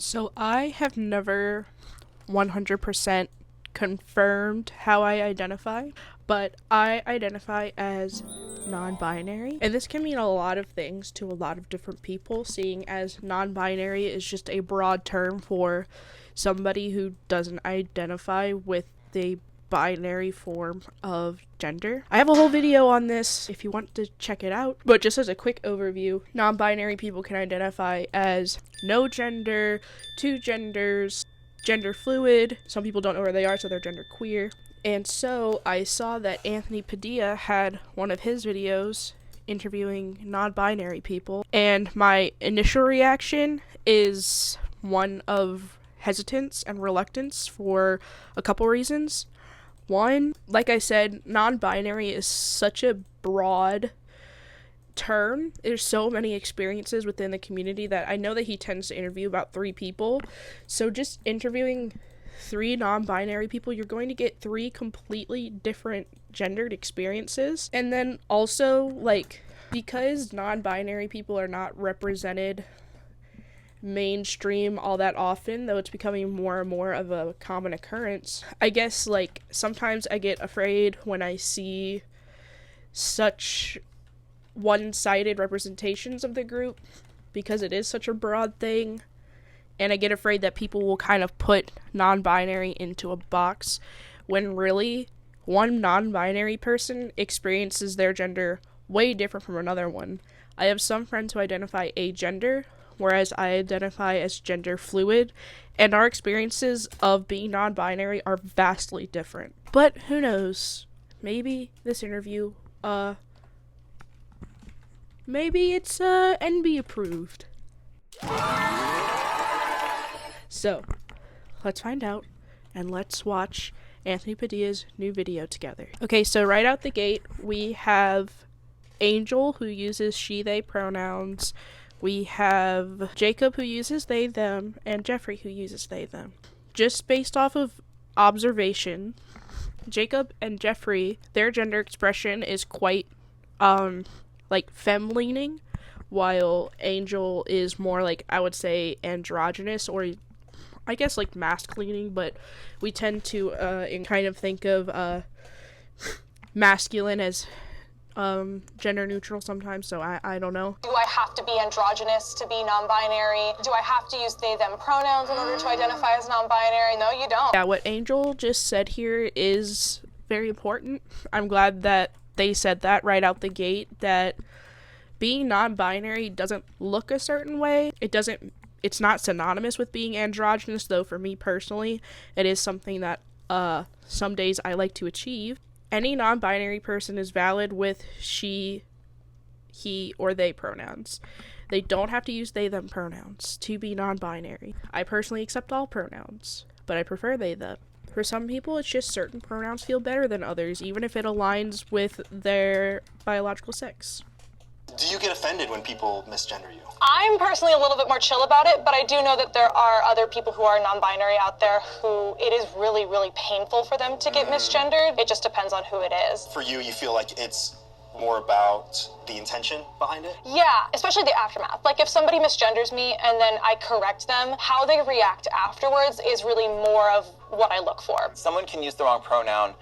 So I have never 100% confirmed how I identify, but I identify as non-binary. And this can mean a lot of things to a lot of different people, seeing as non-binary is just a broad term for somebody who doesn't identify with the binary form of gender. I have a whole video on this if you want to check it out, but just as a quick overview, non-binary people can identify as no gender, two genders, gender fluid. Some people don't know where they are, so they're gender queer. And so I saw that Anthony Padilla had one of his videos interviewing non-binary people, and my initial reaction is one of hesitance and reluctance for a couple reasons. One, like I said, non-binary is such a broad term. There's so many experiences within the community that I know that he tends to interview about 3 people. So just interviewing 3 non-binary people, you're going to get 3 completely different gendered experiences. And then also, because non-binary people are not represented mainstream all that often, though it's becoming more and more of a common occurrence, I guess sometimes I get afraid when I see such one-sided representations of the group, because it is such a broad thing, and I get afraid that people will kind of put non-binary into a box when really one non-binary person experiences their gender way different from another one. I have some friends who identify agender, whereas I identify as gender fluid, and our experiences of being non-binary are vastly different. But who knows? Maybe this interview, maybe it's NB approved. So, let's find out, and let's watch Anthony Padilla's new video together. Okay, so right out the gate, we have Angel, who uses she, they pronouns. We have Jacob, who uses they, them, and Jeffrey, who uses they, them. Just based off of observation, Jacob and Jeffrey, their gender expression is quite, femme-leaning, while Angel is more I would say, androgynous, or I guess, masc-leaning, but we tend to, kind of think of, masculine as gender neutral sometimes, so I don't know. Do I have to be androgynous to be non-binary? Do I have to use they, them pronouns in order to identify as non-binary? No, you don't. Yeah, what Angel just said here is very important. I'm glad that they said that right out the gate, that being non-binary doesn't look a certain way. It's not synonymous with being androgynous, though for me personally, it is something that some days I like to achieve. Any non-binary person is valid with she, he, or they pronouns. They don't have to use they, them pronouns to be non-binary. I personally accept all pronouns, but I prefer they, them. For some people, it's just certain pronouns feel better than others, even if it aligns with their biological sex. Do you get offended when people misgender you? I'm personally a little bit more chill about it, but I do know that there are other people who are non-binary out there who it is really, really painful for them to get misgendered. It just depends on who it is. For you feel like it's more about the intention behind it? Yeah, especially the aftermath. If somebody misgenders me and then I correct them, how they react afterwards is really more of what I look for. Someone can use the wrong pronoun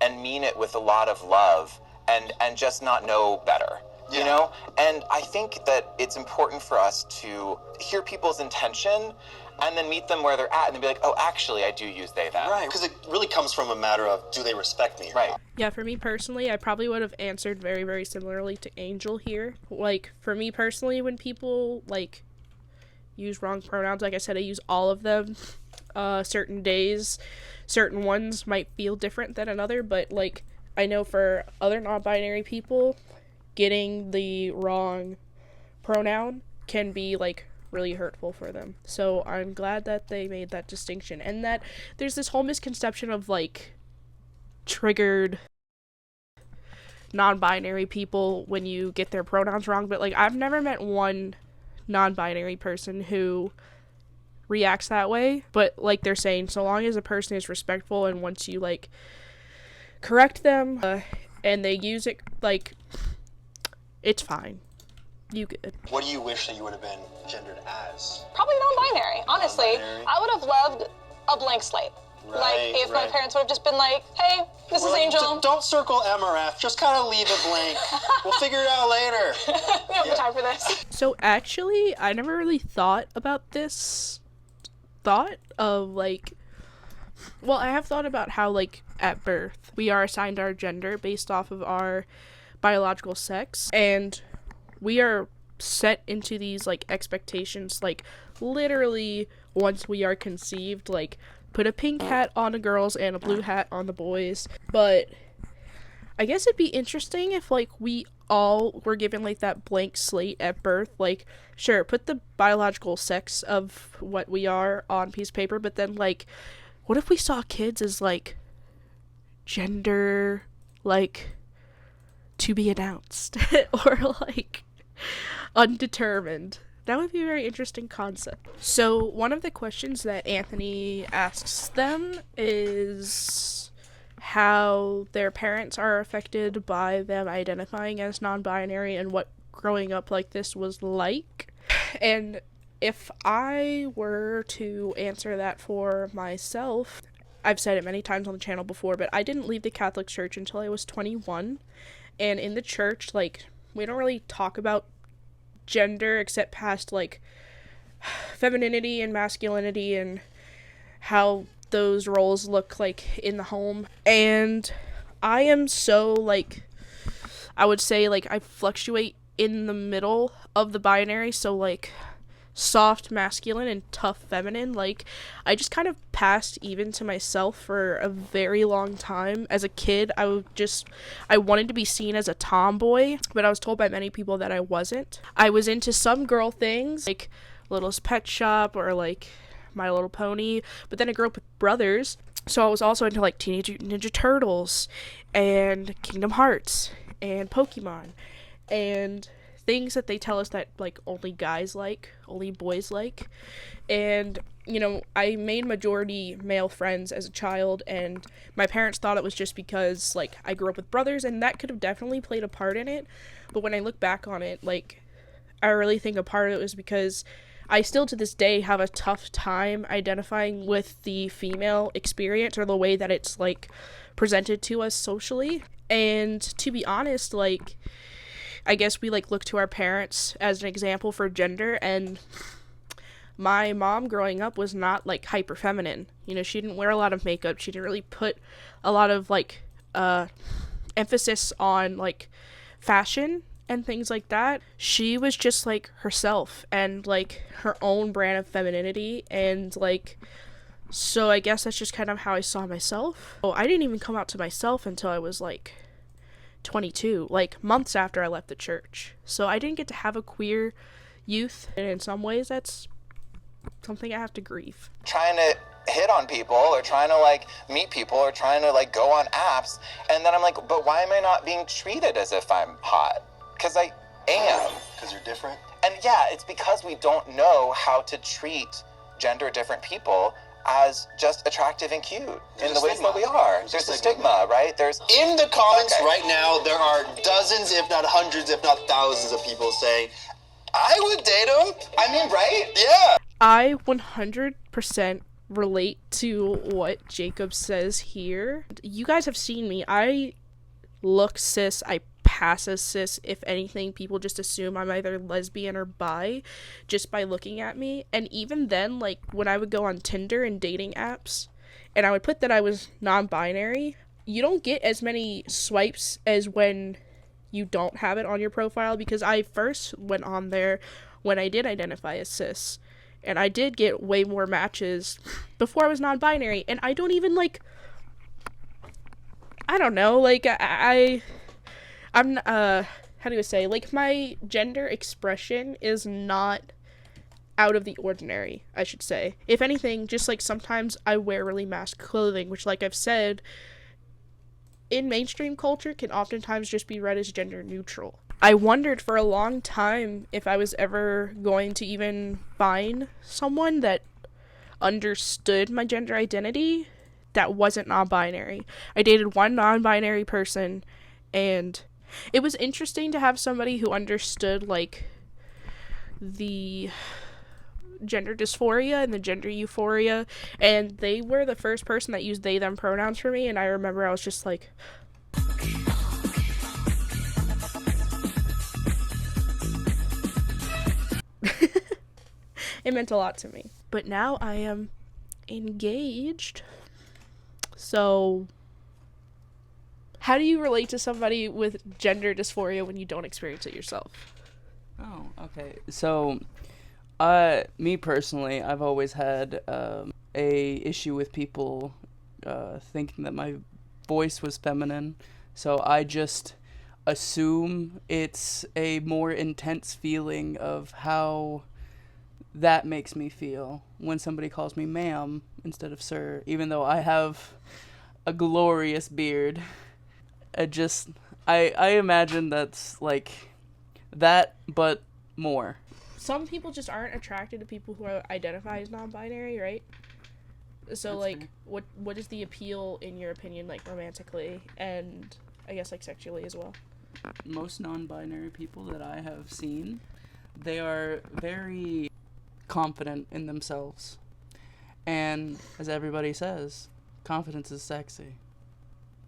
and mean it with a lot of love and just not know better. Yeah. You know? And I think that it's important for us to hear people's intention and then meet them where they're at and then be like, oh, actually, I do use they, them. Right, because it really comes from a matter of, do they respect me? Right. Yeah, for me personally, I probably would have answered very, very similarly to Angel here. For me personally, when people, use wrong pronouns, like I said, I use all of them. Certain days, certain ones might feel different than another, but, I know for other non-binary people, getting the wrong pronoun can be really hurtful for them. So I'm glad that they made that distinction, and that there's this whole misconception of triggered non-binary people when you get their pronouns wrong, but I've never met one non-binary person who reacts that way, but they're saying, so long as a person is respectful and once you correct them and they use it it's fine. You good. What do you wish that you would have been gendered as? Probably non-binary, honestly. Non-binary? I would have loved a blank slate. Right, if my right. parents would have just been like, hey, this is Angel. Don't circle M or F, just kind of leave it blank. We'll figure it out later. We don't have time for this. So actually, I never really thought about this thought of, like, well, I have thought about how, like, at birth, we are assigned our gender based off of our biological sex, and we are set into these, like, expectations, like, literally, once we are conceived, like, put a pink hat on the girls and a blue hat on the boys. But I guess it'd be interesting if, like, we all were given, like, that blank slate at birth. Like, sure, put the biological sex of what we are on piece of paper, but then, like, what if we saw kids as, like, gender, like, to be announced, or, like, undetermined? That would be a very interesting concept. So one of the questions that Anthony asks them is how their parents are affected by them identifying as non-binary and what growing up like this was like. And if I were to answer that for myself, I've said it many times on the channel before, but I didn't leave the Catholic Church until I was 21. And in the church, like, we don't really talk about gender except past, like, femininity and masculinity and how those roles look like in the home. And I am so, like, I would say, like, I fluctuate in the middle of the binary, so, like, soft masculine and tough feminine. Like, I just kind of passed even to myself for a very long time. As a kid, I wanted to be seen as a tomboy, but I was told by many people that I wasn't. I was into some girl things, like Littlest Pet Shop or, like, My Little Pony, but then I grew up with brothers, so I was also into, like, Teenage Mutant Ninja Turtles and Kingdom Hearts and Pokemon and things that they tell us that, like, only guys like, only boys like. And, you know, I made majority male friends as a child, and my parents thought it was just because, like, I grew up with brothers, and that could have definitely played a part in it. But when I look back on it, like, I really think a part of it was because I still to this day have a tough time identifying with the female experience or the way that it's, like, presented to us socially. And to be honest, like, I guess we, like, look to our parents as an example for gender, and my mom growing up was not, like, hyper feminine. You know, she didn't wear a lot of makeup. She didn't really put a lot of, like, emphasis on, like, fashion and things like that. She was just, like, herself and, like, her own brand of femininity, and, like, so I guess that's just kind of how I saw myself. Oh, I didn't even come out to myself until I was, like, 22, like, months after I left the church. So I didn't get to have a queer youth, and in some ways that's something I have to grieve. Trying to hit on people or trying to, like, meet people or trying to, like, go on apps, and then I'm like, but why am I not being treated as if I'm hot? Because I am. Because you're different? And yeah, it's because we don't know how to treat gender different people as just attractive and cute in the ways that we are. There's a stigma, right? There's in the comments right now, there are dozens, if not hundreds, if not thousands of people saying, I would date him. I mean, right? Yeah. I 100% relate to what Jacob says here. You guys have seen me. I look cis. I pass as cis. If anything, people just assume I'm either lesbian or bi just by looking at me. And even then, like, when I would go on Tinder and dating apps and I would put that I was non-binary, you don't get as many swipes as when you don't have it on your profile, because I first went on there when I did identify as cis, and I did get way more matches before I was non-binary. And I don't even, like, I don't know, like, I'm how do you say, like, my gender expression is not out of the ordinary, I should say. If anything, just, like, sometimes I wear really masked clothing, which, like I've said, in mainstream culture can oftentimes just be read as gender neutral. I wondered for a long time if I was ever going to even find someone that understood my gender identity that wasn't non-binary. I dated one non-binary person, and it was interesting to have somebody who understood, like, the gender dysphoria and the gender euphoria, and they were the first person that used they them pronouns for me, and I remember I was just like, it meant a lot to me. But now I am engaged, so how do you relate to somebody with gender dysphoria when you don't experience it yourself? Oh, okay. So me personally, I've always had a issue with people thinking that my voice was feminine, so I just assume it's a more intense feeling of how that makes me feel when somebody calls me ma'am instead of sir, even though I have a glorious beard. I imagine that's like that, but more. Some people just aren't attracted to people who identify as non-binary, right? So, That's like, fair. what is the appeal, in your opinion, like, romantically, and I guess, like, sexually as well? Most non-binary people that I have seen, they are very confident in themselves. And, as everybody says, confidence is sexy.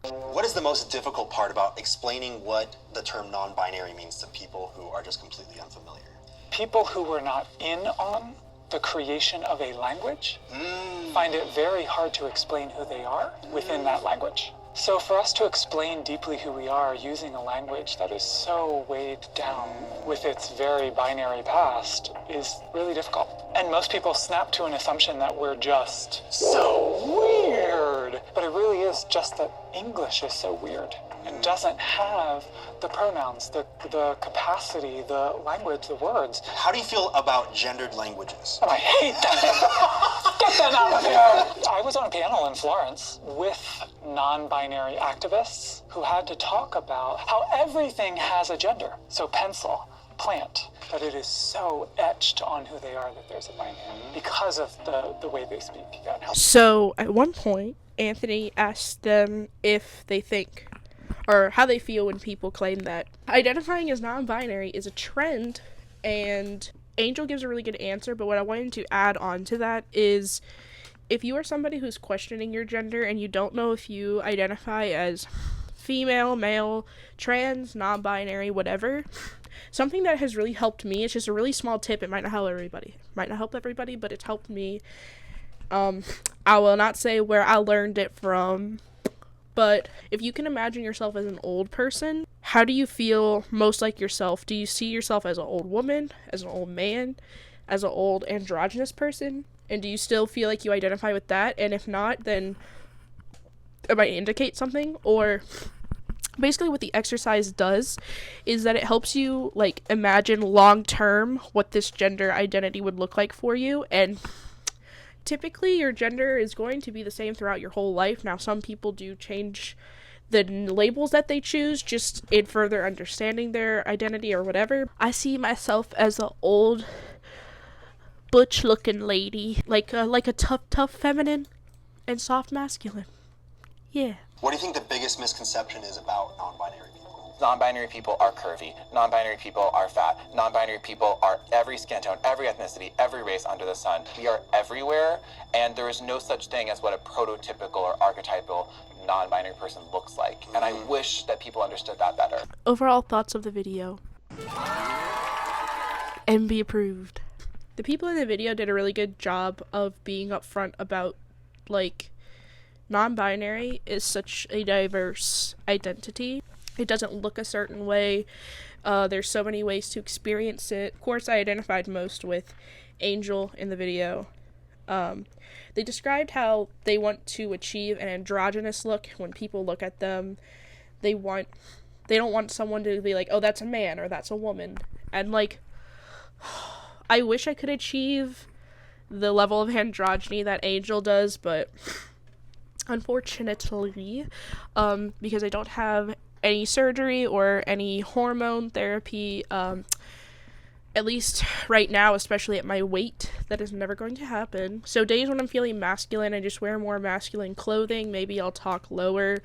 What is the most difficult part about explaining what the term non-binary means to people who are just completely unfamiliar? People who were not in on the creation of a language find it very hard to explain who they are within that language. So for us to explain deeply who we are using a language that is so weighed down with its very binary past is really difficult. And most people snap to an assumption that we're just so weird. But it really is just that English is so weird and doesn't have the pronouns, the capacity, the language, the words. How do you feel about gendered languages? Oh, I hate that. Get that out of here. I was on a panel in Florence with non-binary activists who had to talk about how everything has a gender. So pencil, plant, but it is so etched on who they are that there's a binary because of the way they speak. Yeah. So, at one point, Anthony asked them if they think, or how they feel when people claim that identifying as non-binary is a trend, and Angel gives a really good answer, but what I wanted to add on to that is, if you are somebody who's questioning your gender and you don't know if you identify as female, male, trans, non-binary, whatever, something that has really helped me, it's just a really small tip, it might not help everybody, but it's helped me. I will not say where I learned it from, but if you can imagine yourself as an old person, how do you feel most like yourself? Do you see yourself as an old woman, as an old man, as an old androgynous person? And do you still feel like you identify with that? And if not, then it might indicate something. Or basically what the exercise does is that it helps you, like, imagine long term what this gender identity would look like for you. And typically your gender is going to be the same throughout your whole life. Now, some people do change the labels that they choose just in further understanding their identity or whatever. I see myself as an old butch looking lady, like a tough feminine and soft masculine. Yeah. What do you think the biggest misconception is about non-binary people? Non-binary people are curvy. Non-binary people are fat. Non-binary people are every skin tone, every ethnicity, every race under the sun. We are everywhere, and there is no such thing as what a prototypical or archetypal non-binary person looks like. And I wish that people understood that better. Overall thoughts of the video. MB approved. The people in the video did a really good job of being upfront about, like, non-binary is such a diverse identity. It doesn't look a certain way. There's so many ways to experience it. Of course, I identified most with Angel in the video. They described how they want to achieve an androgynous look when people look at them. They don't want someone to be like, oh, that's a man or that's a woman. And, like, I wish I could achieve the level of androgyny that Angel does, but unfortunately, because I don't have any surgery or any hormone therapy, at least right now, especially at my weight, that is never going to happen. So days when I'm feeling masculine, I just wear more masculine clothing. Maybe I'll talk lower.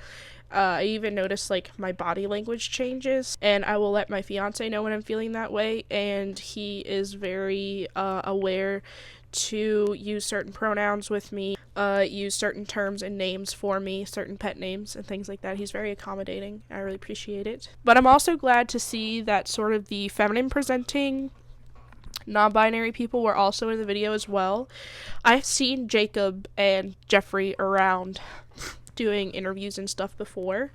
I even notice like my body language changes, and I will let my fiance know when I'm feeling that way, and he is very aware to use certain pronouns with me, use certain terms and names for me, certain pet names and things like that. He's very accommodating. I really appreciate it. But I'm also glad to see that sort of the feminine presenting non-binary people were also in the video as well. I've seen Jacob and Jeffrey around doing interviews and stuff before,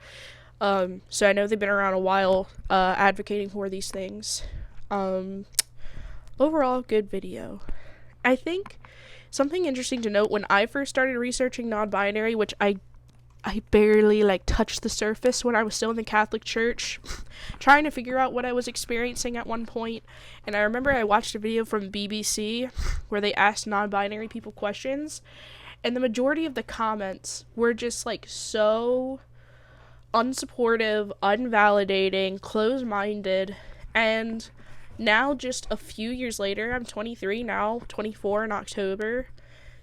so I know they've been around a while advocating for these things. Overall, good video. I think something interesting to note, when I first started researching non-binary, which I barely like touched the surface when I was still in the Catholic Church, trying to figure out what I was experiencing at one point, and I remember I watched a video from BBC where they asked non-binary people questions, and the majority of the comments were just like so unsupportive, unvalidating, closed-minded, and now just a few years later, I'm 23 now, 24 in October,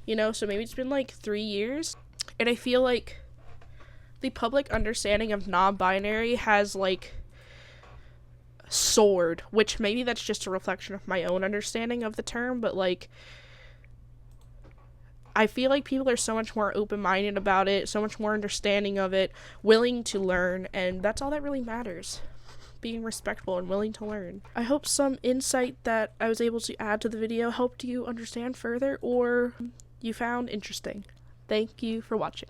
so maybe it's been like 3 years, and I feel like the public understanding of non-binary has like soared, which maybe that's just a reflection of my own understanding of the term, but like I feel like people are so much more open-minded about it, so much more understanding of it, willing to learn, and that's all that really matters. Being respectful and willing to learn. I hope some insight that I was able to add to the video helped you understand further, or you found interesting. Thank you for watching.